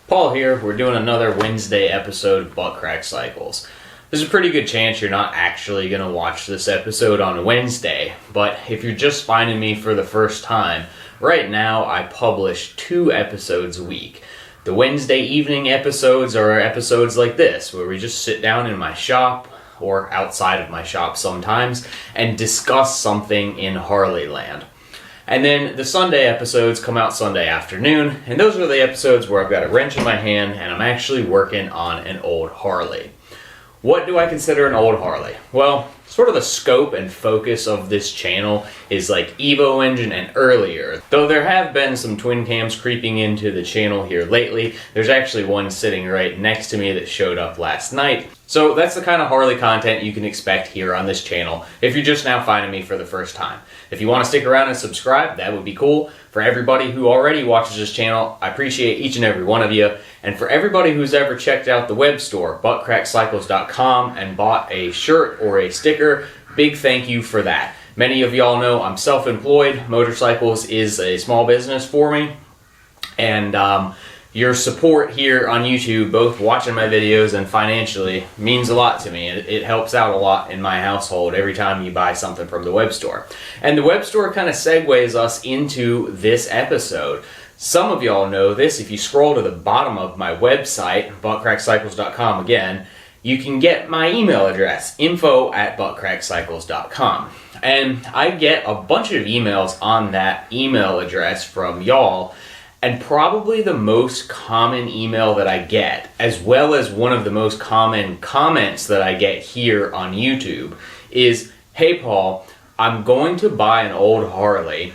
Paul here. We're doing another Wednesday episode of Butt Crack Cycles. There's a pretty good chance you're not actually going to watch this episode on Wednesday, but if you're just finding me for the first time, right now I publish 2 episodes a week. The Wednesday evening episodes are episodes like this, where we just sit down in my shop, or outside of my shop sometimes, and discuss something in Harley land. And then the Sunday episodes come out Sunday afternoon, and those are the episodes where I've got a wrench in my hand and I'm actually working on an old Harley. What do I consider an old Harley? Well, sort of the scope and focus of this channel is like Evo engine and earlier. Though there have been some twin cams creeping into the channel here lately, there's actually one sitting right next to me that showed up last night. So that's the kind of Harley content you can expect here on this channel if you're just now finding me for the first time. If you want to stick around and subscribe, that would be cool. For everybody who already watches this channel, I appreciate each and every one of you. And for everybody who's ever checked out the web store, buttcrackcycles.com, and bought a shirt or a sticker, big thank you for that. Many of y'all know I'm self-employed. Motorcycles is a small business for me. And your support here on YouTube, both watching my videos and financially, means a lot to me. It helps out a lot in my household every time you buy something from the web store. And the web store kind of segues us into this episode. Some of y'all know this. If you scroll to the bottom of my website, buttcrackcycles.com again, you can get my email address, info@buttcrackcycles.com. And I get a bunch of emails on that email address from y'all. And probably the most common email that I get, as well as one of the most common comments that I get here on YouTube, is, "Hey Paul, I'm going to buy an old Harley.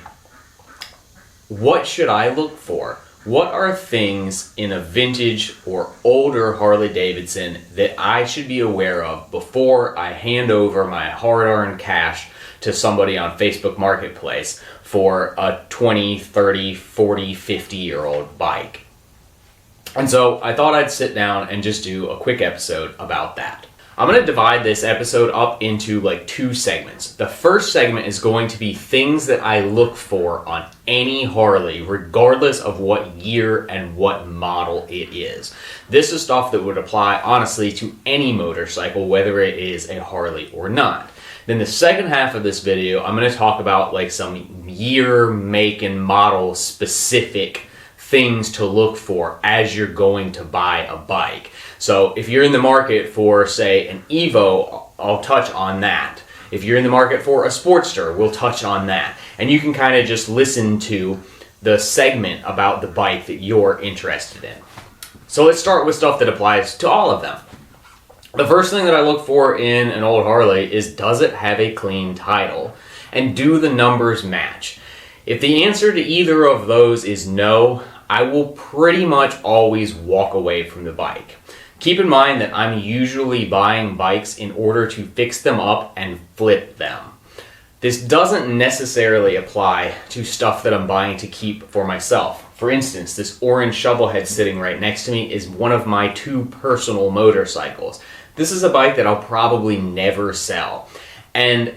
What should I look for? What are things in a vintage or older Harley Davidson that I should be aware of before I hand over my hard-earned cash to somebody on Facebook Marketplace for a 20, 30, 40, 50-year-old bike?" And so I thought I'd sit down and just do a quick episode about that. I'm going to divide this episode up into like 2 segments. The first segment is going to be things that I look for on any Harley, regardless of what year and what model it is. This is stuff that would apply, honestly, to any motorcycle, whether it is a Harley or not. Then the second half of this video, I'm going to talk about like some year, make, and model specific things to look for as you're going to buy a bike. So if you're in the market for, say, an Evo, I'll touch on that. If you're in the market for a Sportster, we'll touch on that. And you can kind of just listen to the segment about the bike that you're interested in. So let's start with stuff that applies to all of them. The first thing that I look for in an old Harley is, does it have a clean title? And do the numbers match? If the answer to either of those is no, I will pretty much always walk away from the bike. Keep in mind that I'm usually buying bikes in order to fix them up and flip them. This doesn't necessarily apply to stuff that I'm buying to keep for myself. For instance, this orange Shovelhead sitting right next to me is one of my 2 personal motorcycles. This is a bike that I'll probably never sell. And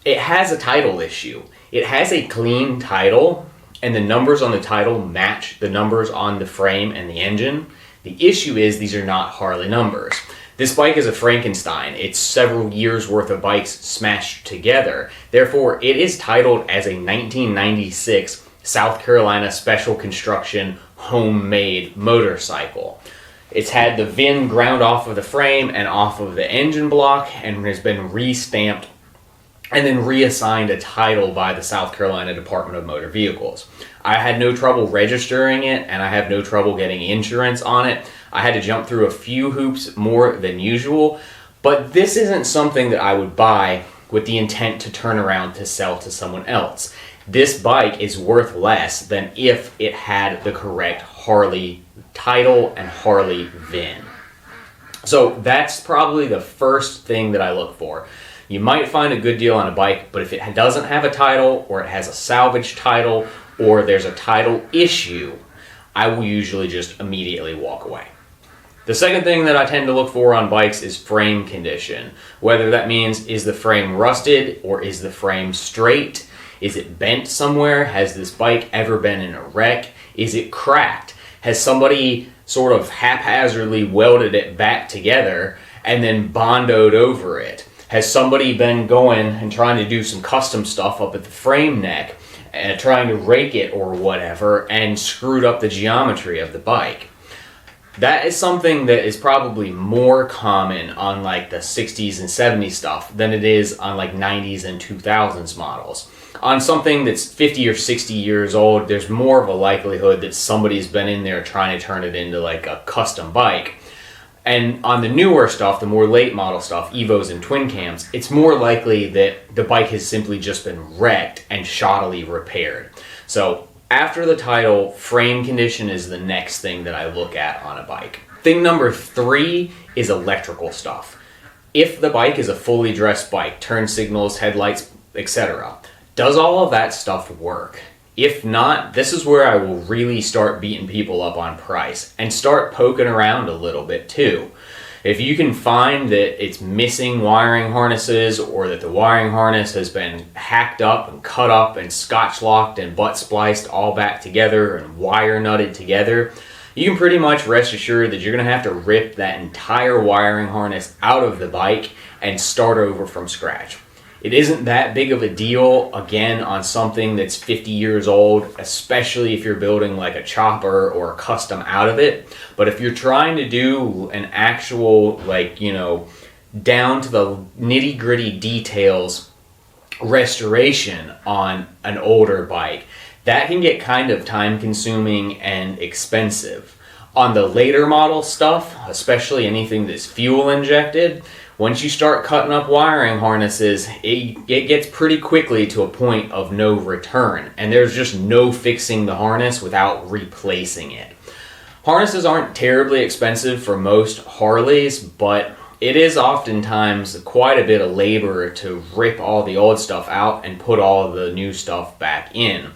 it has a title issue. It has a clean title, and the numbers on the title match the numbers on the frame and the engine. The issue is these are not Harley numbers. This bike is a Frankenstein. It's several years worth of bikes smashed together. Therefore, it is titled as a 1996 South Carolina Special Construction homemade motorcycle. It's had the VIN ground off of the frame and off of the engine block and has been re-stamped and then reassigned a title by the South Carolina Department of Motor Vehicles. I had no trouble registering it, and I have no trouble getting insurance on it. I had to jump through a few hoops more than usual, but this isn't something that I would buy with the intent to turn around to sell to someone else. This bike is worth less than if it had the correct Harley title and Harley VIN. So that's probably the first thing that I look for. You might find a good deal on a bike, but if it doesn't have a title, or it has a salvage title, or there's a title issue, I will usually just immediately walk away. The second thing that I tend to look for on bikes is frame condition. Whether that means, is the frame rusted or is the frame straight? Is it bent somewhere? Has this bike ever been in a wreck? Is it cracked? Has somebody sort of haphazardly welded it back together and then bondoed over it? Has somebody been going and trying to do some custom stuff up at the frame neck and trying to rake it or whatever and screwed up the geometry of the bike? That is something that is probably more common on like the 60s and 70s stuff than it is on like 90s and 2000s models. On something that's 50 or 60 years old, there's more of a likelihood that somebody's been in there trying to turn it into like a custom bike. And on the newer stuff, the more late model stuff, Evos and twin cams, it's more likely that the bike has simply just been wrecked and shoddily repaired. So after the title, frame condition is the next thing that I look at on a bike. Thing number 3 is electrical stuff. If the bike is a fully dressed bike, turn signals, headlights, etc., does all of that stuff work? If not, this is where I will really start beating people up on price and start poking around a little bit too. If you can find that it's missing wiring harnesses, or that the wiring harness has been hacked up and cut up and scotch locked and butt spliced all back together and wire nutted together, you can pretty much rest assured that you're going to have to rip that entire wiring harness out of the bike and start over from scratch. It isn't that big of a deal, again, on something that's 50 years old, especially if you're building like a chopper or a custom out of it. But if you're trying to do an actual, like, you know, down to the nitty gritty details restoration on an older bike, that can get kind of time consuming and expensive. On the later model stuff, especially anything that's fuel injected, once you start cutting up wiring harnesses, it gets pretty quickly to a point of no return, and there's just no fixing the harness without replacing it. Harnesses aren't terribly expensive for most Harleys, but it is oftentimes quite a bit of labor to rip all the old stuff out and put all of the new stuff back in.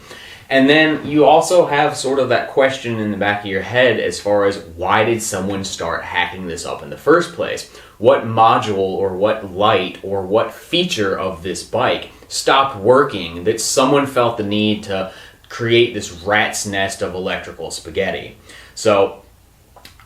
And then you also have sort of that question in the back of your head as far as, why did someone start hacking this up in the first place? What module or what light or what feature of this bike stopped working that someone felt the need to create this rat's nest of electrical spaghetti? So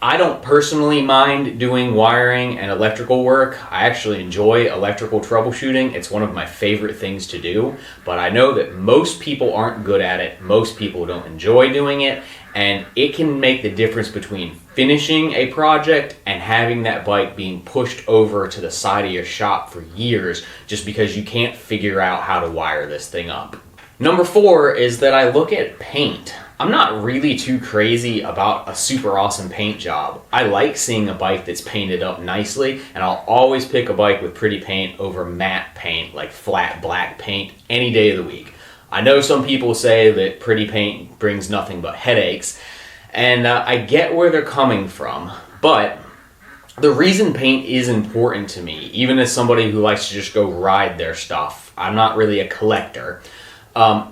I don't personally mind doing wiring and electrical work. I actually enjoy electrical troubleshooting. It's one of my favorite things to do, but I know that most people aren't good at it. Most people don't enjoy doing it, and it can make the difference between finishing a project and having that bike being pushed over to the side of your shop for years just because you can't figure out how to wire this thing up. Number 4 is that I look at paint. I'm not really too crazy about a super awesome paint job. I like seeing a bike that's painted up nicely, and I'll always pick a bike with pretty paint over matte paint, like flat black paint, any day of the week. I know some people say that pretty paint brings nothing but headaches, and I get where they're coming from, but the reason paint is important to me, even as somebody who likes to just go ride their stuff, I'm not really a collector,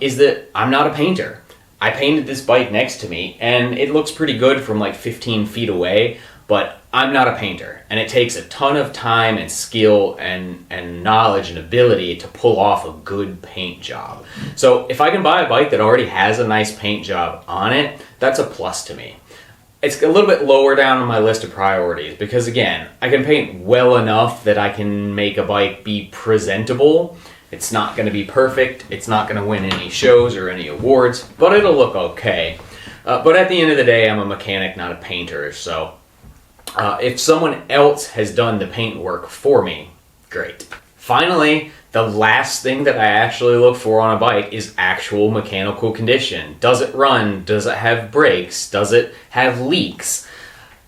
is that I'm not a painter. I painted this bike next to me, and it looks pretty good from like 15 feet away, but I'm not a painter, and it takes a ton of time and skill and knowledge and ability to pull off a good paint job. So if I can buy a bike that already has a nice paint job on it, that's a plus to me. It's a little bit lower down on my list of priorities because, again, I can paint well enough that I can make a bike be presentable. It's not going to be perfect, it's not going to win any shows or any awards, but it'll look okay. But at the end of the day, I'm a mechanic, not a painter, so if someone else has done the paint work for me, great. Finally, the last thing that I actually look for on a bike is actual mechanical condition. Does it run? Does it have brakes? Does it have leaks?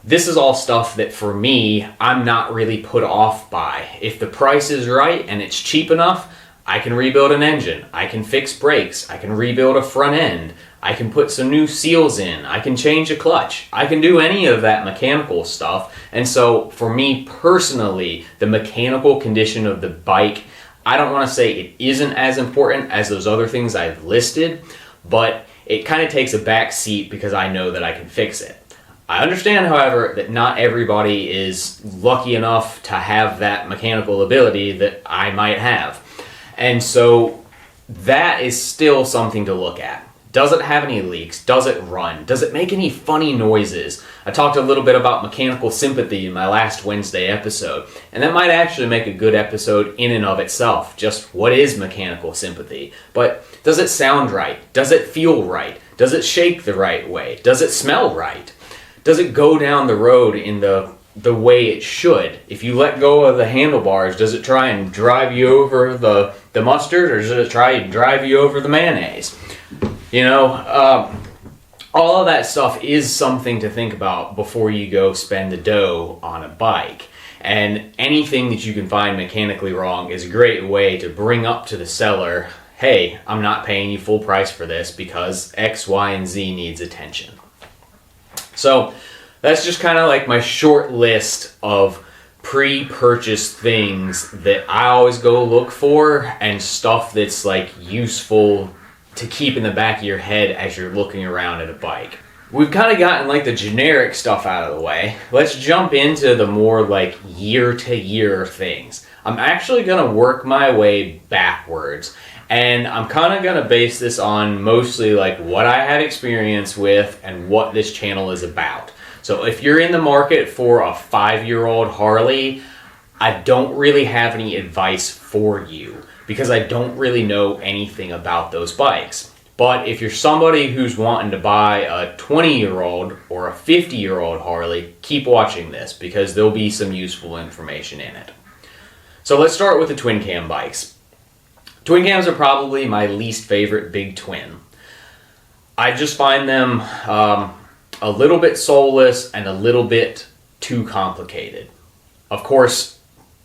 This is all stuff that, for me, I'm not really put off by. If the price is right and it's cheap enough, I can rebuild an engine, I can fix brakes, I can rebuild a front end, I can put some new seals in, I can change a clutch, I can do any of that mechanical stuff. And so for me personally, the mechanical condition of the bike, I don't want to say it isn't as important as those other things I've listed, but it kind of takes a back seat because I know that I can fix it. I understand, however, that not everybody is lucky enough to have that mechanical ability that I might have. And so that is still something to look at. Does it have any leaks? Does it run? Does it make any funny noises? I talked a little bit about mechanical sympathy in my last Wednesday episode, and that might actually make a good episode in and of itself. Just what is mechanical sympathy? But does it sound right? Does it feel right? Does it shake the right way? Does it smell right? Does it go down the road in the way it should? If you let go of the handlebars, does it try and drive you over the mustard, or does it try and drive you over the mayonnaise? You know, all of that stuff is something to think about before you go spend the dough on a bike. And anything that you can find mechanically wrong is a great way to bring up to the seller, hey, I'm not paying you full price for this because X, Y, and Z needs attention. So that's just kind of like my short list of pre-purchase things that I always go look for, and stuff that's like useful to keep in the back of your head as you're looking around at a bike. We've kind of gotten like the generic stuff out of the way. Let's jump into the more like year-to-year things. I'm actually going to work my way backwards, and I'm kind of going to base this on mostly like what I had experience with and what this channel is about. So if you're in the market for a 5-year-old Harley, I don't really have any advice for you because I don't really know anything about those bikes. But if you're somebody who's wanting to buy a 20-year-old or a 50-year-old Harley, keep watching this because there'll be some useful information in it. So let's start with the twin cam bikes. Twin cams are probably my least favorite big twin. I just find them a little bit soulless and a little bit too complicated. Of course,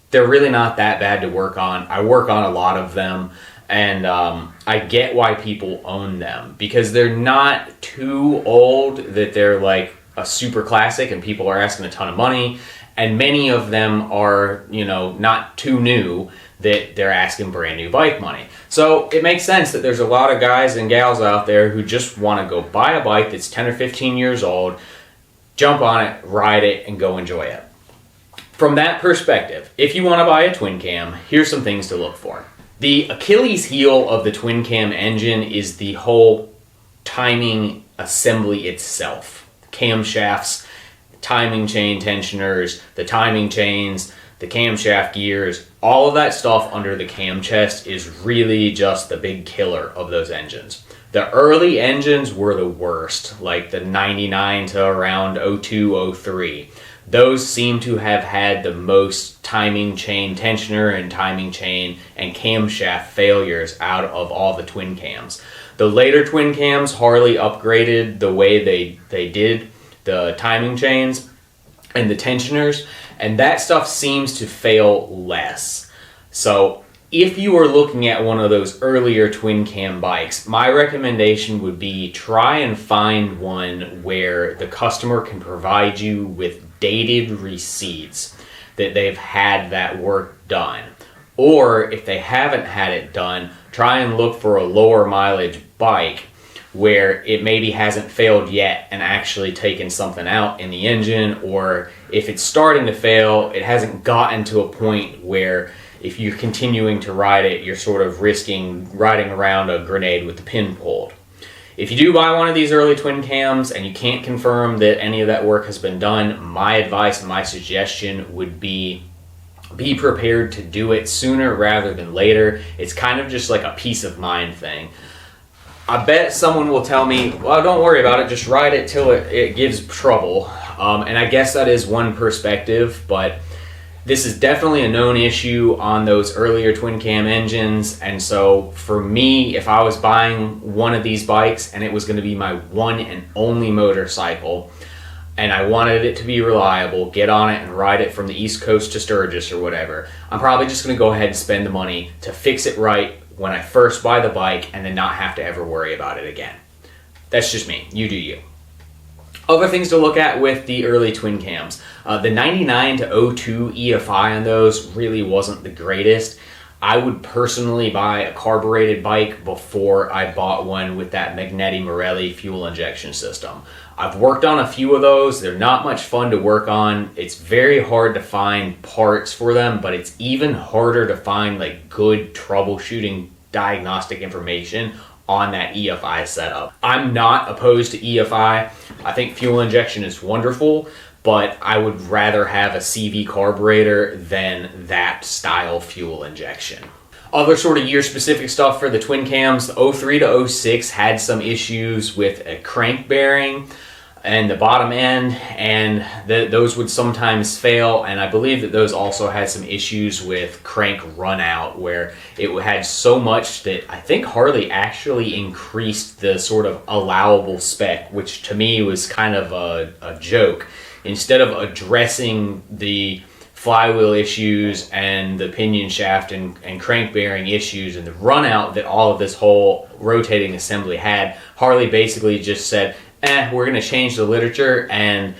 they're really not that bad to work on. I work on a lot of them, and I get why people own them because they're not too old that they're like a super classic and people are asking a ton of money, and many of them are, you know, not too new that they're asking brand new bike money. So it makes sense that there's a lot of guys and gals out there who just want to go buy a bike that's 10 or 15 years old, jump on it, ride it, and go enjoy it. From that perspective, if you want to buy a twin cam, here's some things to look for. The Achilles heel of the twin cam engine is the whole timing assembly itself. Camshafts, timing chain tensioners, the timing chains, the camshaft gears, all of that stuff under the cam chest is really just the big killer of those engines. The early engines were the worst, like the 99 to around 02, 03. Those seem to have had the most timing chain tensioner and timing chain and camshaft failures out of all the twin cams. The later twin cams, Harley upgraded the way they did the timing chains and the tensioners, and that stuff seems to fail less. So if you are looking at one of those earlier twin cam bikes, my recommendation would be try and find one where the customer can provide you with dated receipts that they've had that work done. Or if they haven't had it done, try and look for a lower mileage bike where it maybe hasn't failed yet and actually taken something out in the engine, or if it's starting to fail, it hasn't gotten to a point where if you're continuing to ride it, you're sort of risking riding around a grenade with the pin pulled. If you do buy one of these early twin cams and you can't confirm that any of that work has been done, my advice and my suggestion would be prepared to do it sooner rather than later. It's kind of just like a peace of mind thing. I bet someone will tell me, well, don't worry about it, just ride it till it gives trouble. And I guess that is one perspective, but this is definitely a known issue on those earlier twin cam engines. And so for me, if I was buying one of these bikes and it was going to be my one and only motorcycle, and I wanted it to be reliable, get on it and ride it from the East Coast to Sturgis or whatever, I'm probably just going to go ahead and spend the money to fix it right when I first buy the bike and then not have to ever worry about it again. That's just me. You do you. Other things to look at with the early twin cams. The 99 to 02 EFI on those really wasn't the greatest. I would personally buy a carbureted bike before I bought one with that Magneti Marelli fuel injection system. I've worked on a few of those. They're not much fun to work on. It's very hard to find parts for them, but it's even harder to find like good troubleshooting diagnostic information on that EFI setup. I'm not opposed to EFI. I think fuel injection is wonderful, but I would rather have a CV carburetor than that style fuel injection. Other sort of year-specific stuff for the twin cams, the 03 to 06 had some issues with a crank bearing and the bottom end, and those would sometimes fail, and I believe that those also had some issues with crank run out, where it had so much that I think Harley actually increased the sort of allowable spec, which to me was kind of a joke. Instead of addressing the flywheel issues and the pinion shaft and crank bearing issues and the run out that all of this whole rotating assembly had, Harley basically just said, we're going to change the literature and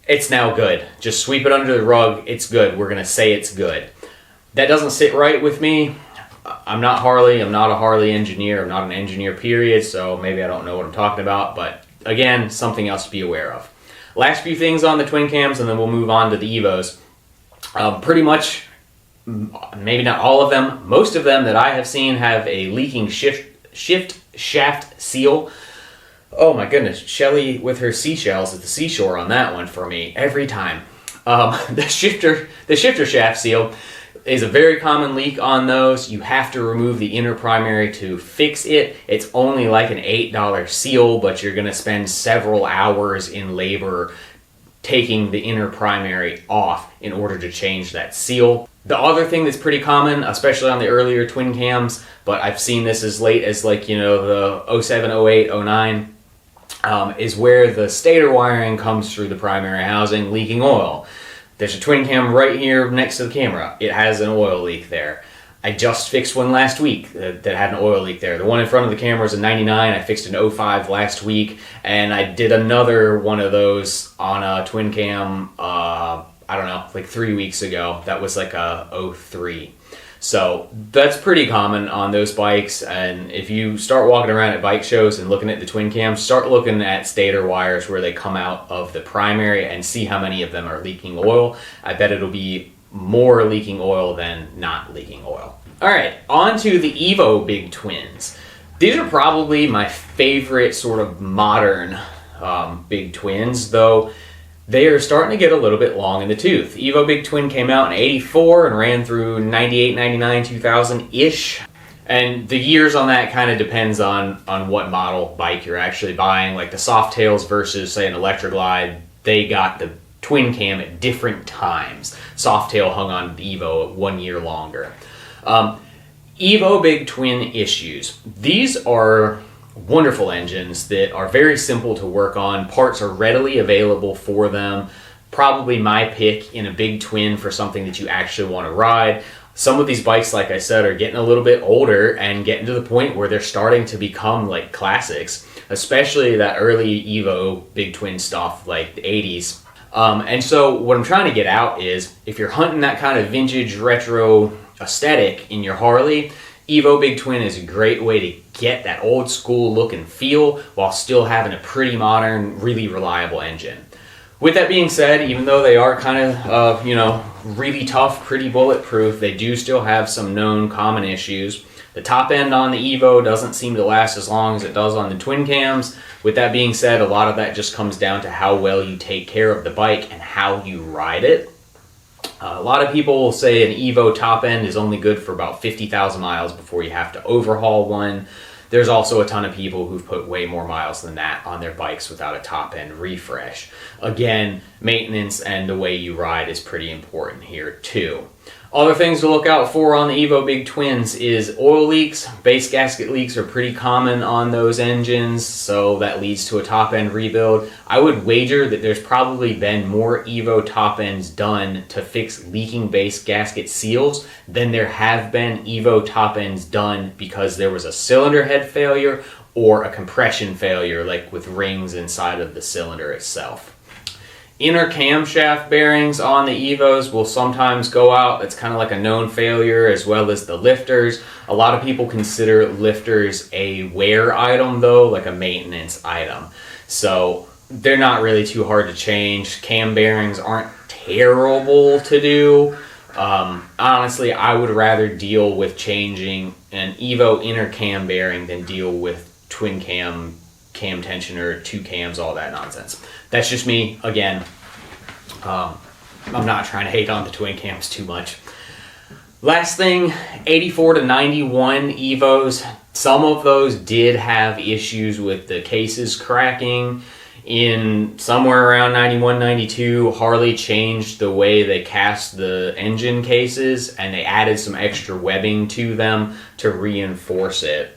it's now good. Just sweep it under the rug. It's good. We're going to say it's good. That doesn't sit right with me. I'm not Harley. I'm not a Harley engineer. I'm not an engineer, period. So maybe I don't know what I'm talking about. But again, something else to be aware of. Last few things on the twin cams, and then we'll move on to the Evos. Pretty much, maybe not all of them, most of them that I have seen have a leaking shift shaft seal. Oh my goodness, Shelly with her seashells at the seashore on that one for me every time. The shifter shaft seal is a very common leak on those. You have to remove the inner primary to fix it. It's only like an $8 seal, but you're going to spend several hours in labor taking the inner primary off in order to change that seal. The other thing that's pretty common, especially on the earlier twin cams, but I've seen this as late as the 07, 08, 09, is where the stator wiring comes through the primary housing leaking oil. There's a twin cam right here next to the camera. It has an oil leak there. I just fixed one last week that had an oil leak there. The one in front of the camera is a 99. I fixed an 05 last week, and I did another one of those on a twin cam, I don't know, like 3 weeks ago. That was like a 03. So that's pretty common on those bikes, and if you start walking around at bike shows and looking at the twin cams, start looking at stator wires where they come out of the primary and see how many of them are leaking oil. I bet it'll be more leaking oil than not leaking oil. Alright, on to the Evo Big Twins. These are probably my favorite sort of modern Big Twins, though they are starting to get a little bit long in the tooth. Evo Big Twin came out in 84 and ran through 98, 99, 2000-ish. And the years on that kind of depends on what model bike you're actually buying. Like the Softails versus, say, an Electroglide, they got the twin cam at different times. Softail hung on the Evo 1 year longer. Evo Big Twin issues. These are wonderful engines that are very simple to work on. Parts are readily available for them. Probably my pick in a big twin for something that you actually want to ride. Some of these bikes, like I said, are getting a little bit older and getting to the point where they're starting to become like classics, especially that early Evo Big Twin stuff like the 80s. And so what I'm trying to get out is, if you're hunting that kind of vintage retro aesthetic in your Harley, Evo Big Twin is a great way to get that old school look and feel while still having a pretty modern, really reliable engine. With that being said, even though they are kind of, really tough, pretty bulletproof, they do still have some known common issues. The top end on the Evo doesn't seem to last as long as it does on the twin cams. With that being said, a lot of that just comes down to how well you take care of the bike and how you ride it. A lot of people will say an Evo top end is only good for about 50,000 miles before you have to overhaul one. There's also a ton of people who've put way more miles than that on their bikes without a top end refresh. Again, maintenance and the way you ride is pretty important here too. Other things to look out for on the Evo Big Twins is oil leaks. Base gasket leaks are pretty common on those engines, so that leads to a top end rebuild. I would wager that there's probably been more Evo top ends done to fix leaking base gasket seals than there have been Evo top ends done because there was a cylinder head failure or a compression failure, like with rings inside of the cylinder itself. Inner camshaft bearings on the Evos will sometimes go out. That's kind of like a known failure, as well as the lifters. A lot of people consider lifters a wear item though, like a maintenance item. So they're not really too hard to change. Cam bearings aren't terrible to do, Honestly, I would rather deal with changing an Evo inner cam bearing than deal with twin cam tensioner, 2 cams, all that nonsense. That's just me. Again, I'm not trying to hate on the twin cams too much. Last thing, 84 to 91 Evos. Some of those did have issues with the cases cracking. In somewhere around 91, 92, Harley changed the way they cast the engine cases, and they added some extra webbing to them to reinforce it.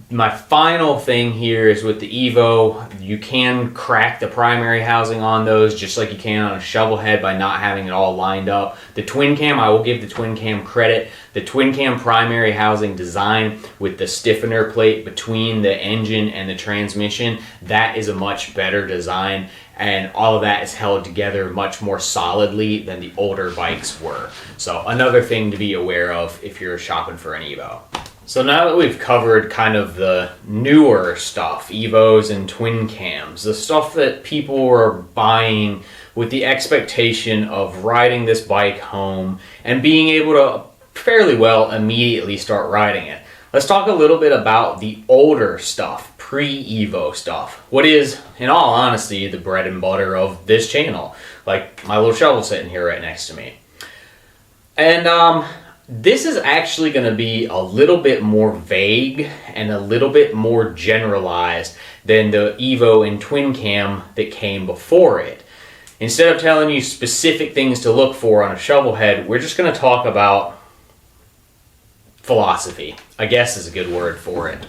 My final thing here is with the Evo, you can crack the primary housing on those just like you can on a Shovelhead by not having it all lined up. The twin cam, I will give the twin cam credit. The twin cam primary housing design with the stiffener plate between the engine and the transmission, that is a much better design, and all of that is held together much more solidly than the older bikes were. So another thing to be aware of if you're shopping for an Evo. So now that we've covered kind of the newer stuff, Evos and twin cams, the stuff that people were buying with the expectation of riding this bike home and being able to fairly well immediately start riding it, let's talk a little bit about the older stuff, pre-Evo stuff. What is, in all honesty, the bread and butter of this channel. Like my little shovel sitting here right next to me. And this is actually going to be a little bit more vague and a little bit more generalized than the Evo and twin cam that came before it. Instead of telling you specific things to look for on a Shovelhead, we're just going to talk about philosophy, I guess is a good word for it.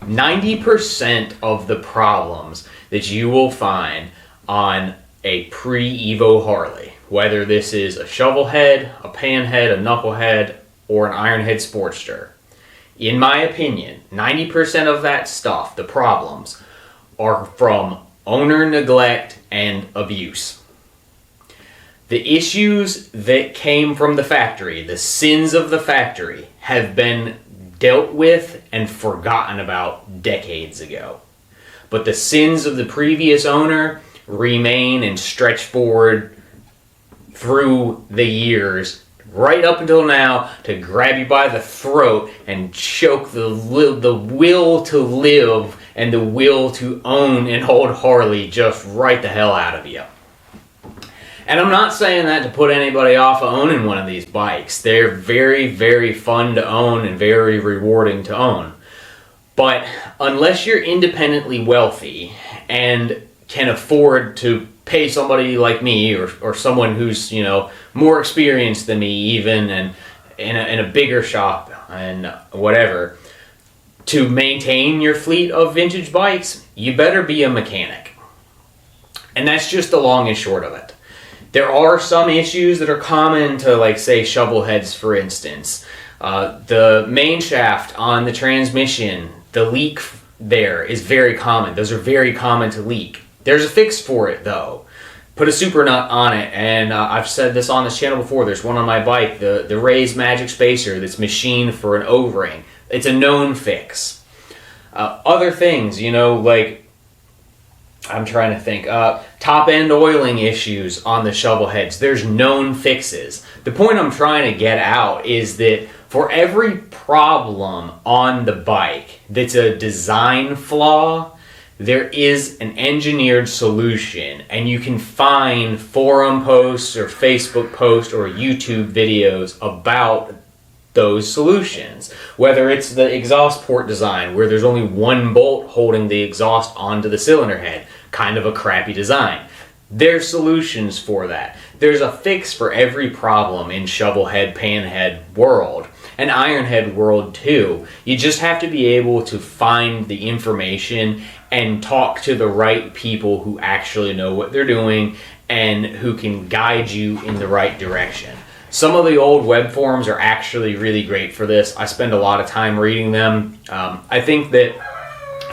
90% of the problems that you will find on a pre-Evo Harley, whether this is a Shovelhead, a Panhead, a Knucklehead, or an Ironhead Sportster, in my opinion, 90% of that stuff, the problems, are from owner neglect and abuse. The issues that came from the factory, the sins of the factory, have been dealt with and forgotten about decades ago. But the sins of the previous owner remain and stretch forward through the years, right up until now, to grab you by the throat and choke the will to live and the will to own and hold Harley just right the hell out of you. And I'm not saying that to put anybody off of owning one of these bikes. They're very, very fun to own and very rewarding to own. But unless you're independently wealthy and can afford to pay somebody like me or someone who's, you know, more experienced than me even, and in a bigger shop and whatever, to maintain your fleet of vintage bikes, you better be a mechanic. And that's just the long and short of it. There are some issues that are common to, like, say, Shovelheads, for instance. The main shaft on the transmission, the leak there is very common. Those are very common to leak. There's a fix for it, though. Put a super nut on it, and I've said this on this channel before. There's one on my bike, the Ray's Magic Spacer, that's machined for an O-ring. It's a known fix. Other things, you know, like, I'm trying to think, top-end oiling issues on the Shovelheads. There's known fixes. The point I'm trying to get out is that for every problem on the bike that's a design flaw, there is an engineered solution, and you can find forum posts or Facebook posts or YouTube videos about those solutions. Whether it's the exhaust port design, where there's only one bolt holding the exhaust onto the cylinder head, kind of a crappy design. There's solutions for that. There's a fix for every problem in Shovelhead, Panhead world, and Ironhead world too. You just have to be able to find the information and talk to the right people who actually know what they're doing and who can guide you in the right direction. Some of the old web forums are actually really great for this. I spend a lot of time reading them. I think that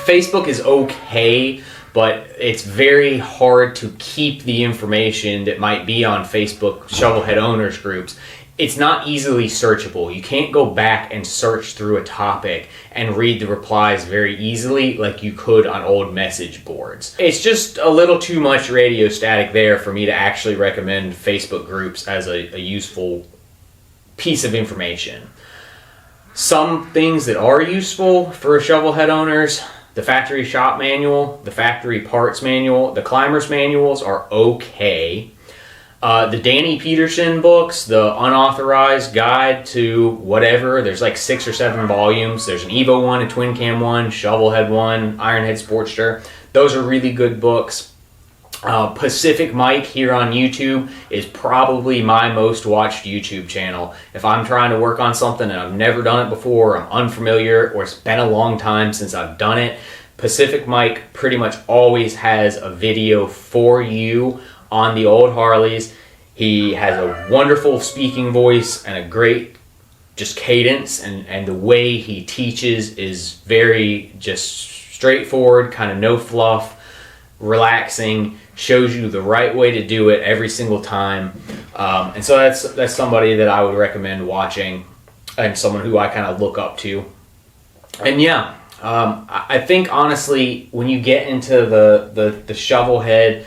Facebook is okay, but it's very hard to keep the information that might be on Facebook Shovelhead owners groups it's not easily searchable. You can't go back and search through a topic and read the replies very easily like you could on old message boards. It's just a little too much radio static there for me to actually recommend Facebook groups as a useful piece of information. Some things that are useful for shovelhead owners: the factory shop manual, the factory parts manual, the climber's manuals are okay. The Danny Peterson books, the unauthorized guide to whatever, there's like 6 or 7 volumes. There's an Evo one, a twin cam one, shovelhead one, Ironhead Sportster. Those are really good books. Pacific Mike here on YouTube is probably my most watched YouTube channel. If I'm trying to work on something and I've never done it before, I'm unfamiliar, or it's been a long time since I've done it, Pacific Mike pretty much always has a video for you on the old Harleys. He has a wonderful speaking voice and a great just cadence, and the way he teaches is very just straightforward, kind of no fluff, relaxing, shows you the right way to do it every single time. And so that's somebody that I would recommend watching, and someone who I kind of look up to. And yeah, I think honestly, when you get into the shovelhead,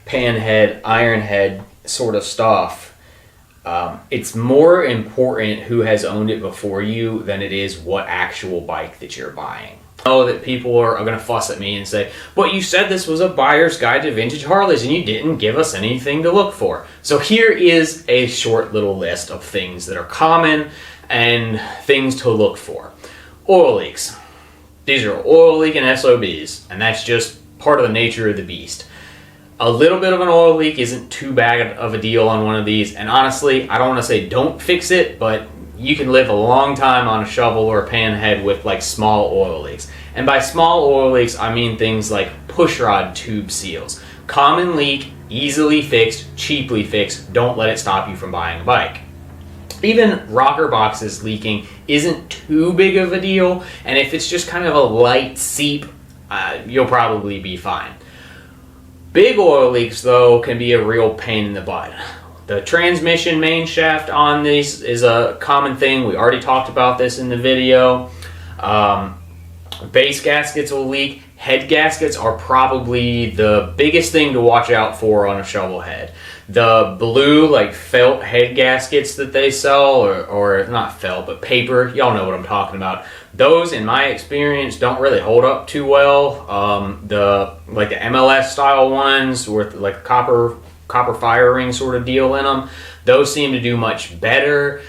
panhead, ironhead sort of stuff, it's more important who has owned it before you than it is what actual bike that you're buying. I know that people are going to fuss at me and say, but you said this was a buyer's guide to vintage Harleys and you didn't give us anything to look for. So here is a short little list of things that are common and things to look for. Oil leaks. These are oil leaking SOBs, and that's just part of the nature of the beast. A little bit of an oil leak isn't too bad of a deal on one of these, and honestly, I don't want to say don't fix it, but you can live a long time on a shovel or a panhead with like small oil leaks. And by small oil leaks, I mean things like pushrod tube seals. Common leak, easily fixed, cheaply fixed. Don't let it stop you from buying a bike. Even rocker boxes leaking isn't too big of a deal, and if it's just kind of a light seep, you'll probably be fine. Big oil leaks, though, can be a real pain in the butt. The transmission main shaft on these is a common thing. We already talked about this in the video. Base gaskets will leak. Head gaskets are probably the biggest thing to watch out for on a shovelhead. The blue, like felt head gaskets that they sell, or not felt, but paper, y'all know what I'm talking about. Those, in my experience, don't really hold up too well. The MLS style ones with like copper fire ring sort of deal in them, those seem to do much better.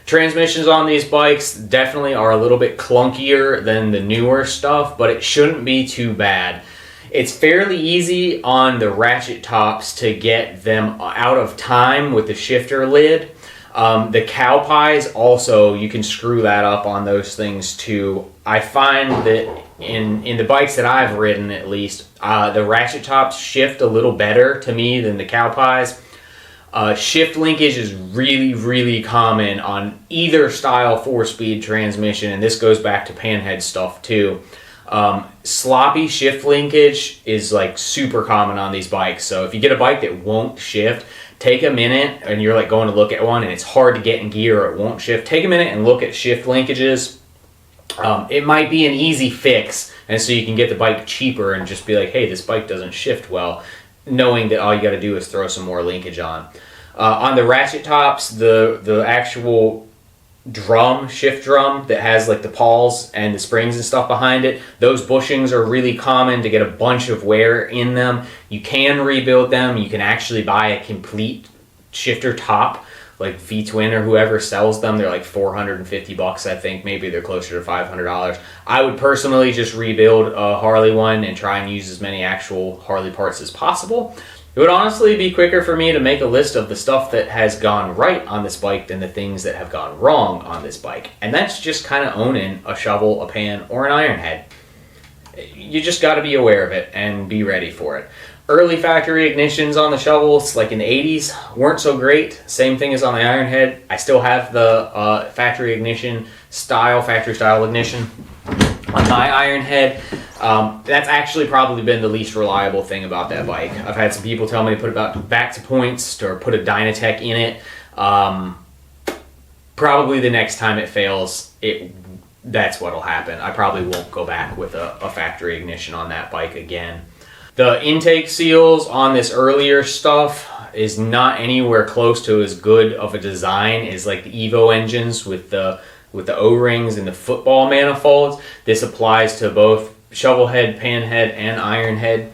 Transmissions on these bikes definitely are a little bit clunkier than the newer stuff, but it shouldn't be too bad. It's fairly easy on the ratchet tops to get them out of time with the shifter lid. The cow pies also, you can screw that up on those things too. I find that in the bikes that I've ridden, at least, the ratchet tops shift a little better to me than the cow pies. Shift linkage is really, really common on either style 4-speed transmission, and this goes back to panhead stuff too. Sloppy shift linkage is like super common on these bikes. So if you get a bike that won't shift, take a minute, and you're like going to look at one and it's hard to get in gear or it won't shift, take a minute and look at shift linkages. It might be an easy fix, and so you can get the bike cheaper and just be like, hey, this bike doesn't shift well, knowing that all you got to do is throw some more linkage on. On the ratchet tops, the actual shift drum that has like the pawls and the springs and stuff behind it, those bushings are really common to get a bunch of wear in them. You can rebuild them. You can actually buy a complete shifter top, like V-Twin or whoever sells them. They're like $450, I think. Maybe they're closer to $500. I would personally just rebuild a Harley one and try and use as many actual Harley parts as possible. It would honestly be quicker for me to make a list of the stuff that has gone right on this bike than the things that have gone wrong on this bike. And that's just kind of owning a shovel, a pan, or an iron head. You just got to be aware of it and be ready for it. Early factory ignitions on the shovels, like in the 80s, weren't so great. Same thing as on the iron head. I still have the factory style ignition on my iron head. That's actually probably been the least reliable thing about that bike. I've had some people tell me to put it back to points or put a Dynatech in it. probably the next time it fails, that's what'll happen. I probably won't go back with a factory ignition on that bike again. The intake seals on this earlier stuff is not anywhere close to as good of a design as like the Evo engines with the O-rings and the football manifolds. This applies to both Shovelhead, Panhead, and Ironhead.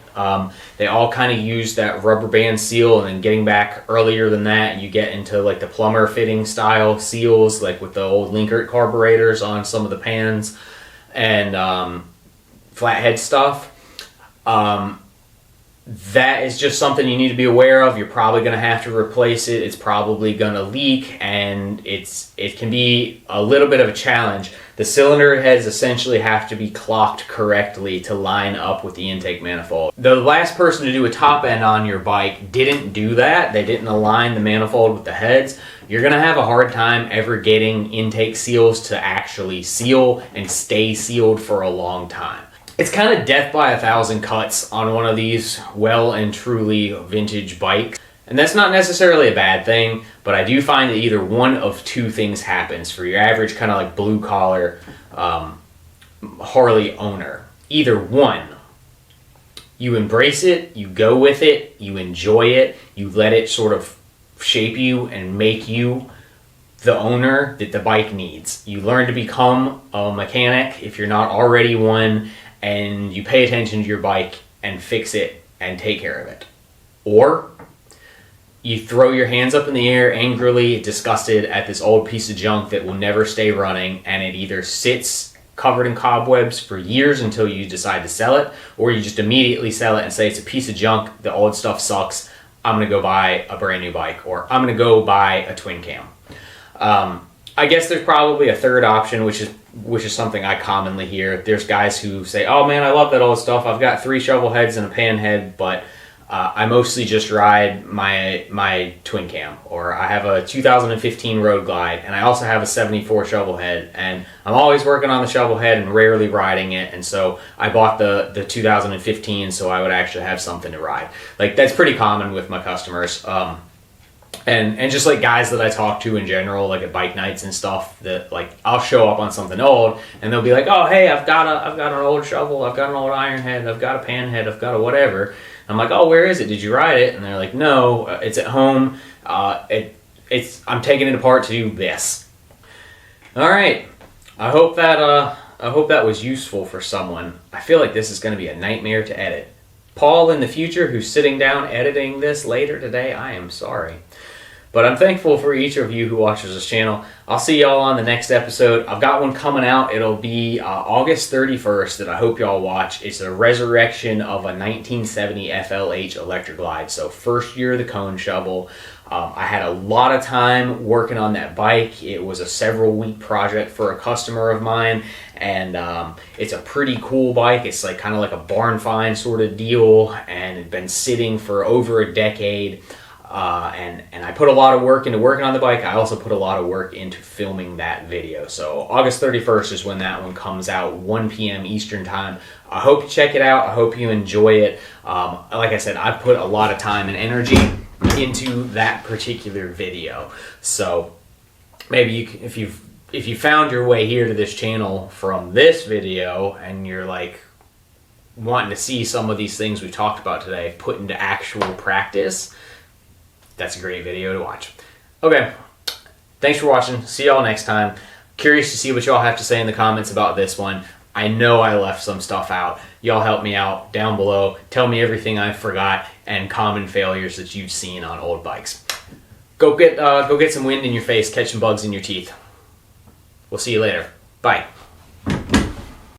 They all kind of use that rubber band seal, and then getting back earlier than that, you get into like the plumber fitting style seals, like with the old Linkert carburetors on some of the pans and flathead stuff. That is just something you need to be aware of. You're probably going to have to replace it. It's probably going to leak, and it can be a little bit of a challenge. The cylinder heads essentially have to be clocked correctly to line up with the intake manifold. The last person to do a top end on your bike didn't do that. They didn't align the manifold with the heads. You're going to have a hard time ever getting intake seals to actually seal and stay sealed for a long time. It's kind of death by 1,000 cuts on one of these well and truly vintage bikes. And that's not necessarily a bad thing, but I do find that either one of two things happens for your average kind of like blue collar Harley owner. Either one, you embrace it, you go with it, you enjoy it, you let it sort of shape you and make you the owner that the bike needs. You learn to become a mechanic if you're not already one, and you pay attention to your bike and fix it and take care of it. Or you throw your hands up in the air angrily, disgusted at this old piece of junk that will never stay running, and it either sits covered in cobwebs for years until you decide to sell it, or you just immediately sell it and say it's a piece of junk, the old stuff sucks, I'm going to go buy a brand new bike, or I'm going to go buy a twin cam. I guess there's probably a third option, which is something I commonly hear. There's guys who say, oh man, I love that old stuff. I've got 3 shovel heads and a pan head, but I mostly just ride my twin cam. Or I have a 2015 Road Glide, and I also have a 74 shovel head, and I'm always working on the shovel head and rarely riding it, and so I bought the 2015 so I would actually have something to ride. Like, that's pretty common with my customers. And just like guys that I talk to in general, like at bike nights and stuff, that like I'll show up on something old and they'll be like, oh hey, I've got an old shovel, I've got an old iron head, I've got a pan head, I've got a whatever. I'm like, oh, where is it? Did you ride it? And they're like, no, it's at home. I'm taking it apart to do this. All right, I hope that was useful for someone. I feel like this is going to be a nightmare to edit. Paul in the future, who's sitting down editing this later today, I am sorry. But I'm thankful for each of you who watches this channel. I'll see y'all on the next episode. I've got one coming out. It'll be August 31st that I hope y'all watch. It's a resurrection of a 1970 FLH electric glide. So first year of the cone shovel. I had a lot of time working on that bike. It was a several week project for a customer of mine, and it's a pretty cool bike. It's like kind of like a barn find sort of deal, and it's been sitting for over a decade. And I put a lot of work into working on the bike. I also put a lot of work into filming that video. So August 31st is when that one comes out, 1 p.m. Eastern time. I hope you check it out. I hope you enjoy it. Like I said, I put a lot of time and energy into that particular video. So maybe if you found your way here to this channel from this video and you're like wanting to see some of these things we talked about today put into actual practice, that's a great video to watch. Okay, thanks for watching. See y'all next time. Curious to see what y'all have to say in the comments about this one. I know I left some stuff out. Y'all help me out down below. Tell me everything I forgot and common failures that you've seen on old bikes. Go get some wind in your face, catch some bugs in your teeth. We'll see you later. Bye.